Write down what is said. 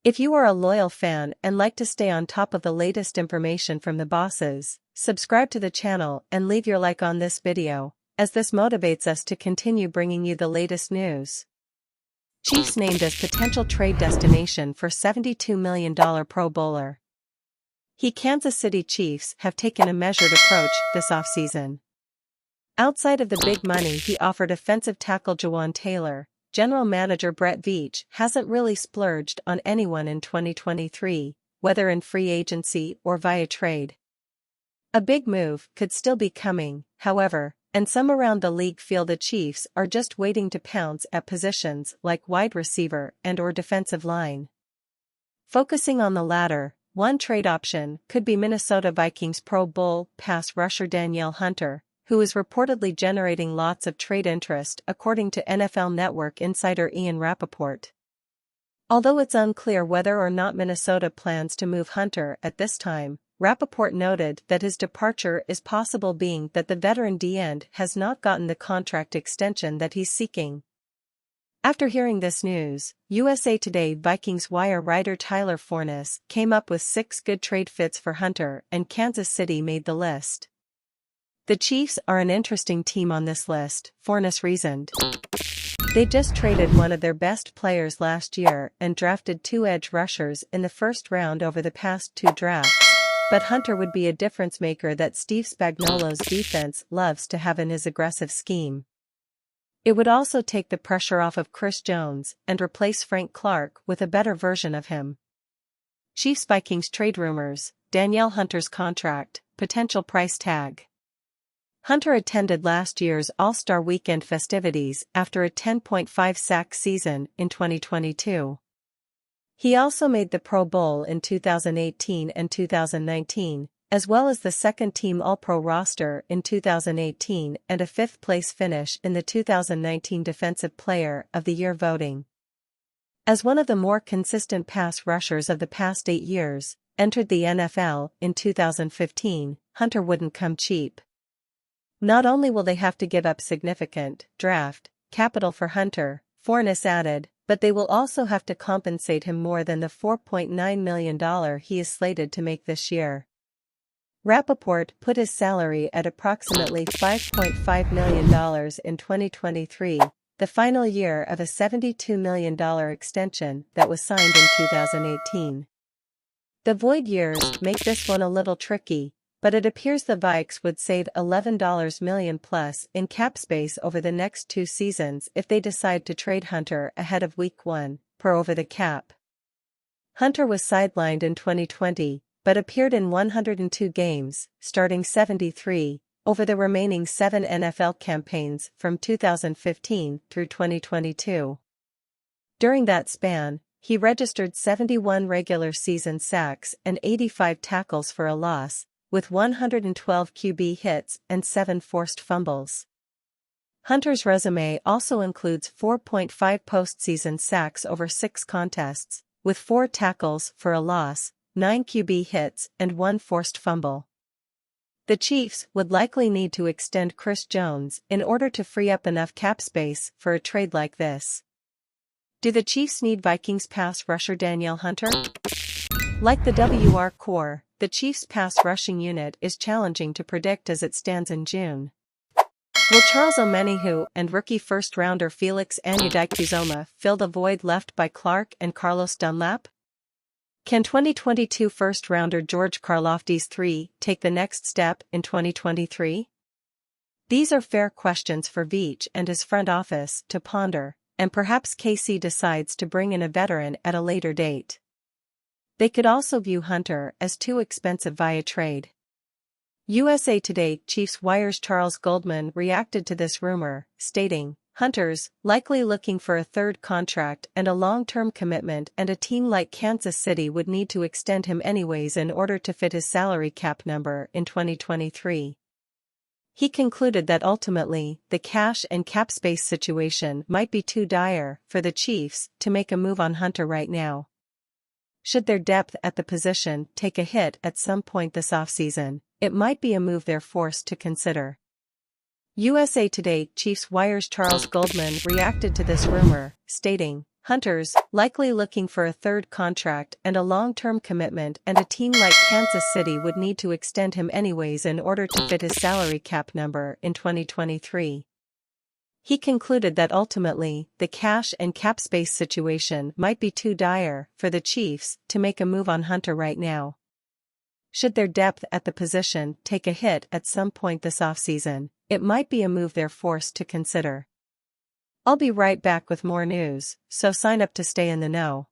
If you are a loyal fan and like to stay on top of the latest information from the bosses, subscribe to the channel and leave your like on this video, as this motivates us to continue bringing you the latest news. Chiefs named as potential trade destination for $72 million Pro Bowler. Kansas City Chiefs have taken a measured approach this offseason. Outside of the big money he offered offensive tackle Jawaan Taylor, General Manager Brett Veach hasn't really splurged on anyone in 2023, whether in free agency or via trade. A big move could still be coming, however, and some around the league feel the Chiefs are just waiting to pounce at positions like wide receiver and/or defensive line. Focusing on the latter, one trade option could be Minnesota Vikings Pro Bowl pass rusher Danielle Hunter, who is reportedly generating lots of trade interest according to NFL Network insider Ian Rappaport. Although it's unclear whether or not Minnesota plans to move Hunter at this time, Rappaport noted that his departure is possible being that the veteran D-end has not gotten the contract extension that he's seeking. After hearing this news, USA Today Vikings wire writer Tyler Forness came up with 6 good trade fits for Hunter, and Kansas City made the list. The Chiefs are an interesting team on this list, Forness reasoned. They just traded one of their best players last year and drafted 2 edge rushers in the first round over the past 2 drafts, but Hunter would be a difference maker that Steve Spagnuolo's defense loves to have in his aggressive scheme. It would also take the pressure off of Chris Jones and replace Frank Clark with a better version of him. Chiefs-Vikings trade rumors, Danielle Hunter's contract, potential price tag. Hunter attended last year's All-Star Weekend festivities after a 10.5 sack season in 2022. He also made the Pro Bowl in 2018 and 2019, as well as the second-team All-Pro roster in 2018 and a 5th-place finish in the 2019 Defensive Player of the Year voting. As one of the more consistent pass rushers of the past 8 years, entered the NFL in 2015, Hunter wouldn't come cheap. Not only will they have to give up significant draft capital for Hunter, Forness added, but they will also have to compensate him more than the $4.9 million he is slated to make this year. Rappaport put his salary at approximately $5.5 million in 2023, the final year of a $72 million extension that was signed in 2018. The void years make this one a little tricky, but it appears the Vikes would save $11 million plus in cap space over the next 2 seasons if they decide to trade Hunter ahead of Week 1, per over the cap. Hunter was sidelined in 2020, but appeared in 102 games, starting 73, over the remaining 7 NFL campaigns from 2015 through 2022. During that span, he registered 71 regular season sacks and 85 tackles for a loss, with 112 QB hits and 7 forced fumbles. Hunter's resume also includes 4.5 postseason sacks over 6 contests, with 4 tackles for a loss, 9 QB hits and 1 forced fumble. The Chiefs would likely need to extend Chris Jones in order to free up enough cap space for a trade like this. Do the Chiefs need Vikings pass rusher Danielle Hunter? Like the WR core, the Chiefs' pass rushing unit is challenging to predict as it stands in June. Will Charles Omenihu and rookie first-rounder Felix Anudike-Uzomah fill the void left by Clark and Carlos Dunlap? Can 2022 first-rounder George Karlaftis III take the next step in 2023? These are fair questions for Veach and his front office to ponder, and perhaps KC decides to bring in a veteran at a later date. They could also view Hunter as too expensive via trade. USA Today Chiefs wires Charles Goldman reacted to this rumor, stating, "Hunter's likely looking for a 3rd contract and a long-term commitment, and a team like Kansas City would need to extend him anyways in order to fit his salary cap number in 2023. He concluded that ultimately, the cash and cap space situation might be too dire for the Chiefs to make a move on Hunter right now. Should their depth at the position take a hit at some point this offseason, it might be a move they're forced to consider." USA Today Chiefs wires Charles Goldman reacted to this rumor, stating, Hunter's likely looking for a third contract and a long-term commitment, and a team like Kansas City would need to extend him anyways in order to fit his salary cap number in 2023. He concluded that ultimately, the cash and cap space situation might be too dire for the Chiefs to make a move on Hunter right now. Should their depth at the position take a hit at some point this offseason, it might be a move they're forced to consider. I'll be right back with more news, so sign up to stay in the know.